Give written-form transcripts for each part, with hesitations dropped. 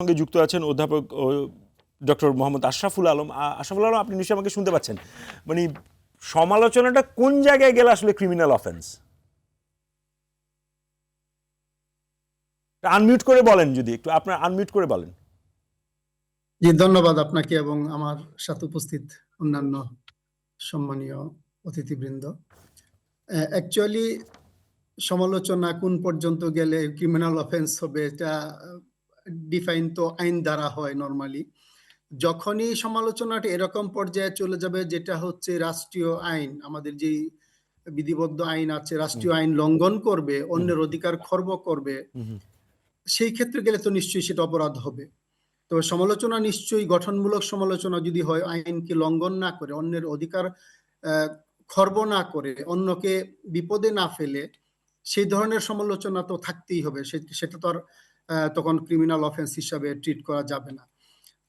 সঙ্গে যুক্ত আছেন অধ্যাপক ডক্টর মোহাম্মদ আশরাফুল আলম। আশরাফুল আলম, আপনি নিশ্চয়ই আমাকে শুনতে পাচ্ছেন? মানে সমালোচনাটা কোন জায়গায় গেলে আসলে ক্রিমিনাল অফেন্স? আনমিউট করে বলেন, যদি একটু আপনার আনমিউট করে বলেন। জি, ধন্যবাদ আপনাকে এবং আমার সাথে উপস্থিত অন্যান্য সম্মানীয় অতিথিবৃন্দ। অ্যাকচুয়ালি সমালোচনা কোন পর্যন্ত গেলে ক্রিমিনাল অফেন্স হবে, এটা ডিফাইন তো আইন দ্বারা হয় নরমালি। যখনই সমালোচনাটা এরকম পর্যায়ে চলে যাবে যেটা হচ্ছে রাষ্ট্রীয় আইন, আমাদের যে বিধিবদ্ধ আইন আছে, রাষ্ট্রীয় আইন লঙ্ঘন করবে, অন্যের অধিকার খর্ব করবে, সেই ক্ষেত্রে গেলে তো নিশ্চয়ই সেটা অপরাধ হবে। তো সমালোচনা নিশ্চয়ই গঠনমূলক সমালোচনা যদি হয়, আইনকে লঙ্ঘন না করে, অন্যের অধিকার খর্ব না করে, অন্যকে বিপদে না ফেলে, সেই ধরনের সমালোচনা তো থাকতেই হবে। সেটা তো আর তখন ক্রিমিনাল অফেন্স হিসাবে ট্রিট করা যাবে না।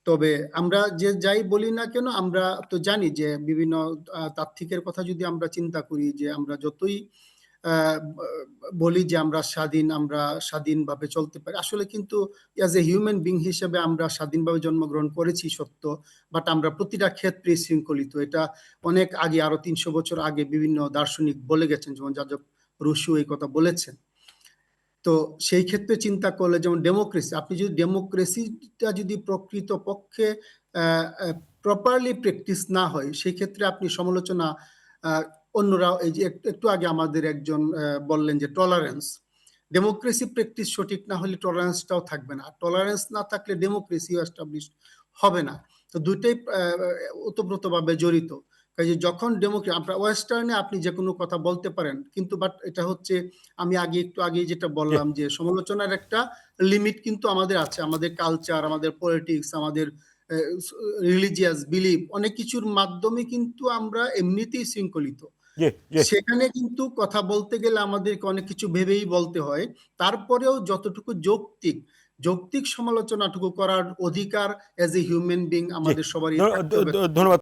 তবে আমরা যে যাই বলি না কেন, আমরা তো জানি যে বিভিন্ন তাত্ত্বিকের কথা যদি আমরা চিন্তা করি, যে আমরা যতই বলি যে আমরা স্বাধীনভাবে চলতে পারি, আসলে কিন্তু অ্যাজ এ হিউম্যান বিং হিসেবে আমরা স্বাধীনভাবে জন্মগ্রহণ করেছি সত্য, বাট আমরা প্রতিটা ক্ষেত্রে শৃঙ্খলিত। এটা অনেক আগে, আরো 300 বছর আগে বিভিন্ন দার্শনিক বলে গেছেন, যেমন যাজক রুশো এই কথা বলেছেন। তো সেই ক্ষেত্রে চিন্তা করলে, যেমন ডেমোক্রেসি, আপনি যদি ডেমোক্রেসিটা যদি প্রকৃত পক্ষে প্রপারলি প্র্যাকটিস না হয়, সেই ক্ষেত্রে আপনি সমালোচনা, অন্যরা, এই যে একটু আগে আমাদের একজন বললেন যে টলারেন্স, ডেমোক্রেসি প্র্যাকটিস সঠিক না হলে টলারেন্সটাও থাকবে না। টলারেন্স না থাকলে ডেমোক্রেসিও এস্টাবলিশ হবে না। তো দুইটাই ওতপ্রোতভাবে জড়িত। কাজে যখন আপনার ওয়েস্টার্নে আপনি যে কোনো কথা বলতে পারেন, কিন্তু বাট এটা হচ্ছে, আমি একটু আগে যেটা বললাম, যে সমালোচনার একটা লিমিট কিন্তু আমাদের আছে। আমাদের কালচার, আমাদের পলিটিক্স, আমাদের রিলিজিয়াস বিলিফ, অনেক কিছুর মাধ্যমে কিন্তু আমরা এমনিতেই শৃঙ্খলিত। সেখানে কিন্তু কথা বলতে গেলে আমাদেরকে অনেক কিছু ভেবেই বলতে হয়। তারপরেও যতটুকু যৌক্তিক সমালোচনাটুকু করার অধিকার এজ এ হিউম্যান বিং আমাদের সবারই থাকতে হবে। ধন্যবাদ।